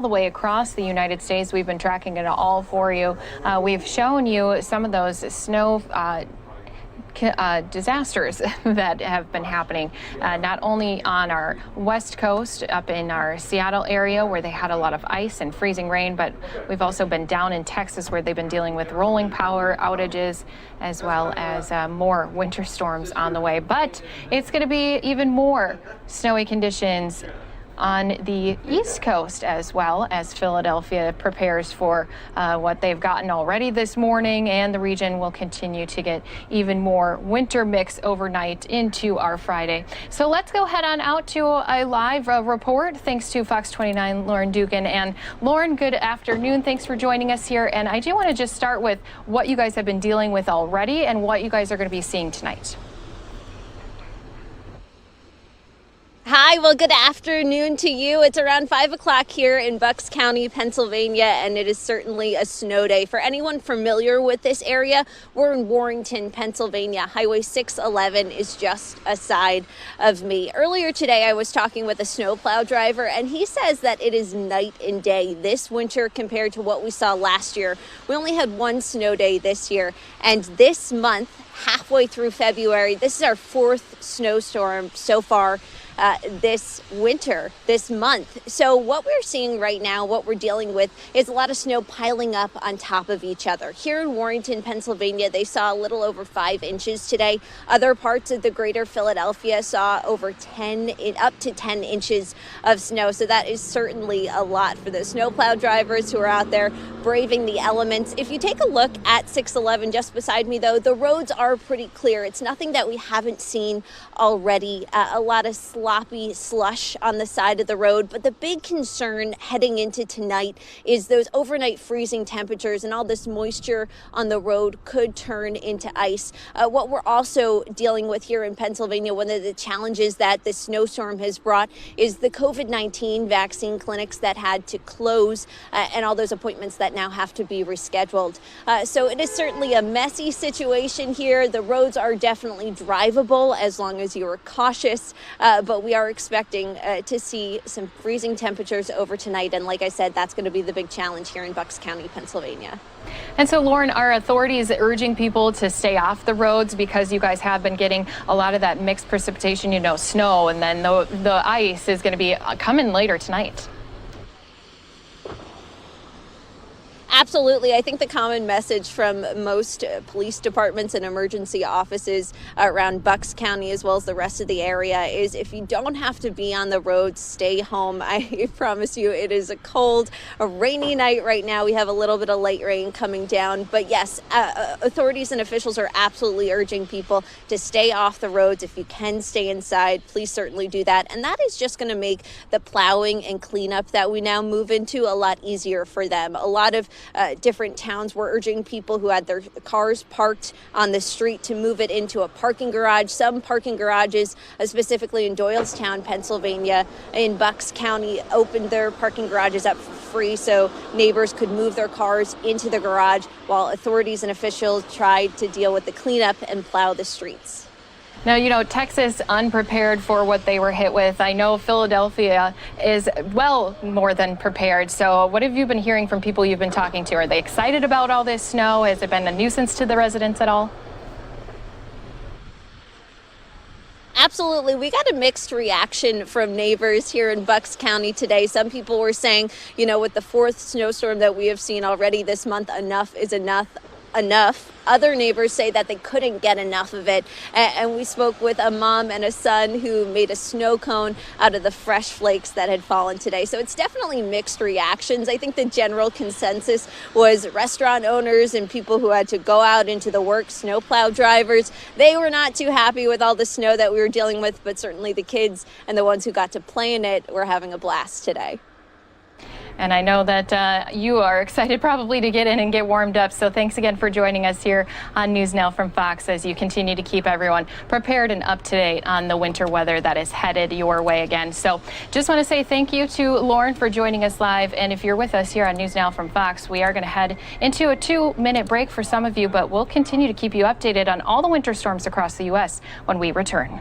The way across the United States. We've been tracking it all for you. We've shown you some of those snow disasters that have been happening, not only on our west coast up in our Seattle area where they had a lot of ice and freezing rain, but we've also been down in Texas where they've been dealing with rolling power outages as well as more winter storms on the way. But it's going to be even more snowy conditions on the East Coast as well, as Philadelphia prepares for what they've gotten already this morning, and the region will continue to get even more winter mix overnight into our Friday. So let's go head on out to a live report thanks to Fox 29 Lauren Dugan. And Lauren, good afternoon. Thanks for joining us here. And I do want to just start with what you guys have been dealing with already and what you guys are going to be seeing tonight. Hi, well, good afternoon to you. It's around 5 o'clock here in Bucks County, Pennsylvania, and it is certainly a snow day. For anyone familiar with this area, we're in Warrenton, Pennsylvania. Highway 611 is just aside of me. Earlier today, I was talking with a snowplow driver, and he says that it is night and day this winter compared to what we saw last year. We only had one snow day this year, and this month, halfway through February, this is our fourth snowstorm so far this winter, this month. So what we're seeing right now, what we're dealing with, is a lot of snow piling up on top of each other. Here in Warrenton, Pennsylvania, they saw a little over 5 inches today. Other parts of the greater Philadelphia saw over up to 10 inches of snow. So that is certainly a lot for the snowplow drivers who are out there braving the elements. If you take a look at 611 just beside me, though, the roads are pretty clear. It's nothing that we haven't seen already. A lot of sloppy slush on the side of the road, but the big concern heading into tonight is those overnight freezing temperatures, and all this moisture on the road could turn into ice. What we're also dealing with here in Pennsylvania, one of the challenges that the snowstorm has brought, is the COVID-19 vaccine clinics that had to close and all those appointments that now have to be rescheduled. So it is certainly a messy situation here. The roads are definitely drivable as long as you are cautious, but we are expecting to see some freezing temperatures over tonight. And like I said, that's going to be the big challenge here in Bucks County, Pennsylvania. And so, Lauren, are authorities urging people to stay off the roads because you guys have been getting a lot of that mixed precipitation, snow, and then the ice is going to be coming later tonight? Absolutely. I think the common message from most police departments and emergency offices around Bucks County, as well as the rest of the area, is if you don't have to be on the road, stay home. I promise you, it is a cold, a rainy night right now. We have a little bit of light rain coming down. But yes, authorities and officials are absolutely urging people to stay off the roads. If you can stay inside, please certainly do that. And that is just going to make the plowing and cleanup that we now move into a lot easier for them. A lot of different towns were urging people who had their cars parked on the street to move it into a parking garage. Some parking garages, specifically in Doylestown, Pennsylvania, in Bucks County, opened their parking garages up for free so neighbors could move their cars into the garage while authorities and officials tried to deal with the cleanup and plow the streets. Now, Texas unprepared for what they were hit with. I know Philadelphia is well more than prepared. So what have you been hearing from people you've been talking to? Are they excited about all this snow? Has it been a nuisance to the residents at all? Absolutely. We got a mixed reaction from neighbors here in Bucks County today. Some people were saying, with the fourth snowstorm that we have seen already this month, enough is enough. Other neighbors say that they couldn't get enough of it. And we spoke with a mom and a son who made a snow cone out of the fresh flakes that had fallen today. So it's definitely mixed reactions. I think the general consensus was restaurant owners and people who had to go out into the work, snowplow drivers. They were not too happy with all the snow that we were dealing with, but certainly the kids and the ones who got to play in it were having a blast today. And I know that you are excited probably to get in and get warmed up. So thanks again for joining us here on NewsNOW from Fox as you continue to keep everyone prepared and up to date on the winter weather that is headed your way again. So just want to say thank you to Lauren for joining us live. And if you're with us here on NewsNOW from Fox, we are going to head into a 2-minute break for some of you, but we'll continue to keep you updated on all the winter storms across the U.S. when we return.